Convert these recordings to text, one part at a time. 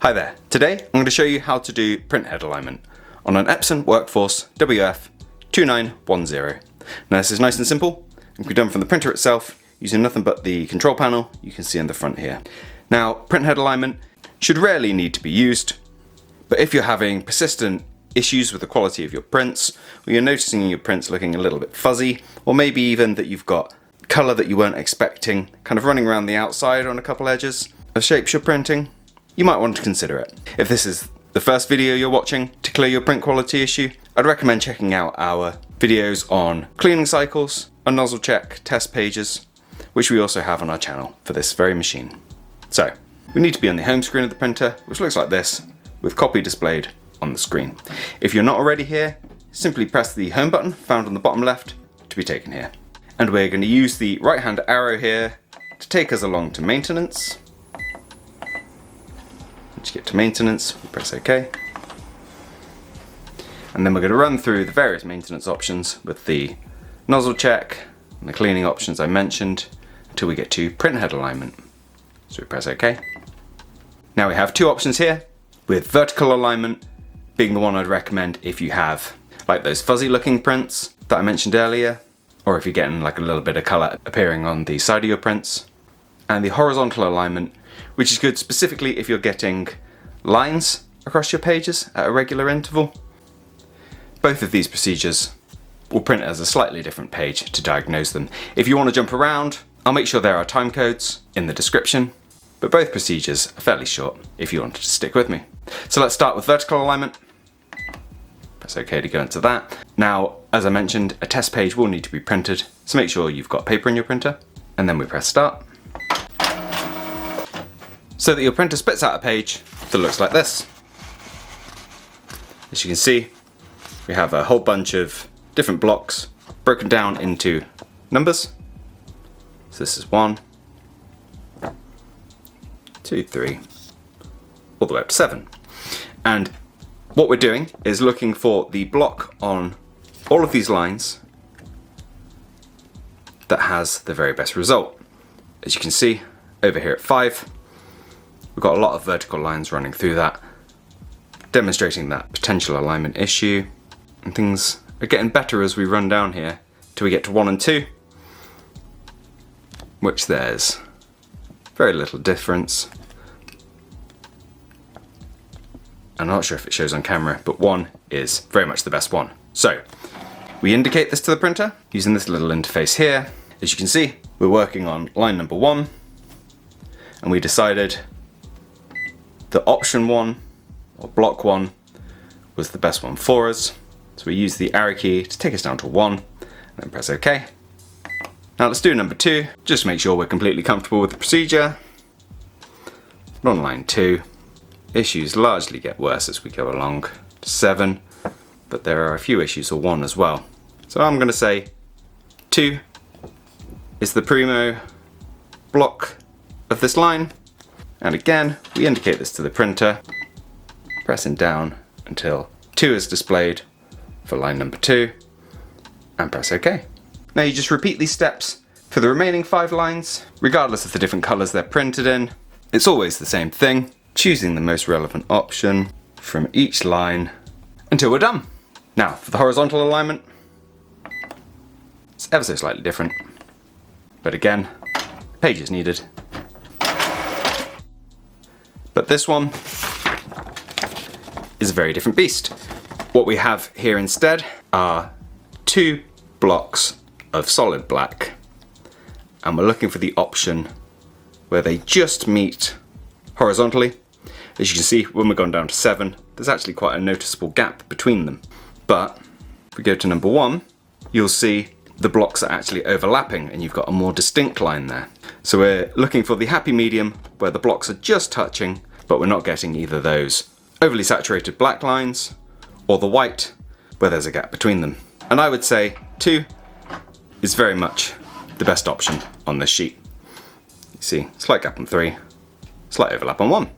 Hi there, today I'm going to show you how to do printhead alignment on an Epson WorkForce WF-2910. Now this is nice and simple, it can be done from the printer itself using nothing but the control panel you can see in the front here. Now printhead alignment should rarely need to be used, but if you're having persistent issues with the quality of your prints, or you're noticing your prints looking a little bit fuzzy, or maybe even that you've got colour that you weren't expecting kind of running around the outside on a couple edges of shapes you're printing, you might want to consider it. If this is the first video you're watching to clear your print quality issue, I'd recommend checking out our videos on cleaning cycles, a nozzle check, test pages, which we also have on our channel for this very machine. So, we need to be on the home screen of the printer, which looks like this, with copy displayed on the screen. If you're not already here, simply press the home button found on the bottom left to be taken here. And we're going to use the right hand arrow here to take us along to maintenance. Once you get to maintenance, we press OK. And then we're going to run through the various maintenance options with the nozzle check and the cleaning options I mentioned until we get to printhead alignment. So we press OK. Now we have two options here, with vertical alignment being the one I'd recommend if you have like those fuzzy looking prints that I mentioned earlier, or if you're getting like a little bit of colour appearing on the side of your prints. And the horizontal alignment, which is good specifically if you're getting lines across your pages at a regular interval. Both of these procedures will print as a slightly different page to diagnose them. If you want to jump around, I'll make sure there are time codes in the description, but both procedures are fairly short if you wanted to stick with me. So let's start with vertical alignment. Press OK to go into that. Now, as I mentioned, a test page will need to be printed, so make sure you've got paper in your printer, and then we press start. So that your printer spits out a page that looks like this. As you can see, we have a whole bunch of different blocks broken down into numbers. So this is 1, 2, 3, all the way up to 7. And what we're doing is looking for the block on all of these lines that has the very best result. As you can see over here at 5, we've got a lot of vertical lines running through that, demonstrating that potential alignment issue, and things are getting better as we run down here till we get to 1 and 2, which there's very little difference. I'm not sure if it shows on camera, but 1 is very much the best one. So we indicate this to the printer using this little interface here. As you can see, we're working on line number 1, and we decided that option 1 or block 1 was the best one for us. So we use the arrow key to take us down to 1 and then press OK. Now let's do number 2, just to make sure we're completely comfortable with the procedure. And on line 2, issues largely get worse as we go along to 7, but there are a few issues for 1 as well. So I'm going to say 2 is the primo block of this line, and again we indicate this to the printer, pressing down until 2 is displayed for line number 2, and press OK. Now you just repeat these steps for the remaining 5 lines, regardless of the different colours they're printed in. It's always the same thing, choosing the most relevant option from each line until we're done. Now for the horizontal alignment, it's ever so slightly different, but again, page is needed. But this one is a very different beast. What we have here instead are 2 blocks of solid black, and we're looking for the option where they just meet horizontally. As you can see, when we're going down to 7, there's actually quite a noticeable gap between them. But if we go to number 1, you'll see the blocks are actually overlapping and you've got a more distinct line there. So we're looking for the happy medium where the blocks are just touching, but we're not getting either those overly saturated black lines or the white where there's a gap between them. And I would say 2 is very much the best option on this sheet. You see, slight gap on 3, slight overlap on 1.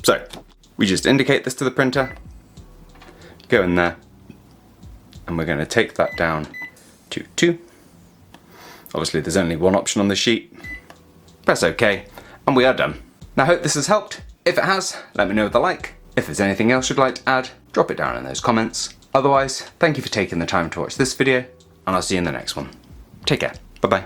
So we just indicate this to the printer, go in there, and we're going to take that down to 2. Obviously there's only one option on the sheet. Press OK, and we are done. Now I hope this has helped. If it has, let me know with a like. If there's anything else you'd like to add, drop it down in those comments. Otherwise, thank you for taking the time to watch this video, and I'll see you in the next one. Take care. Bye-bye.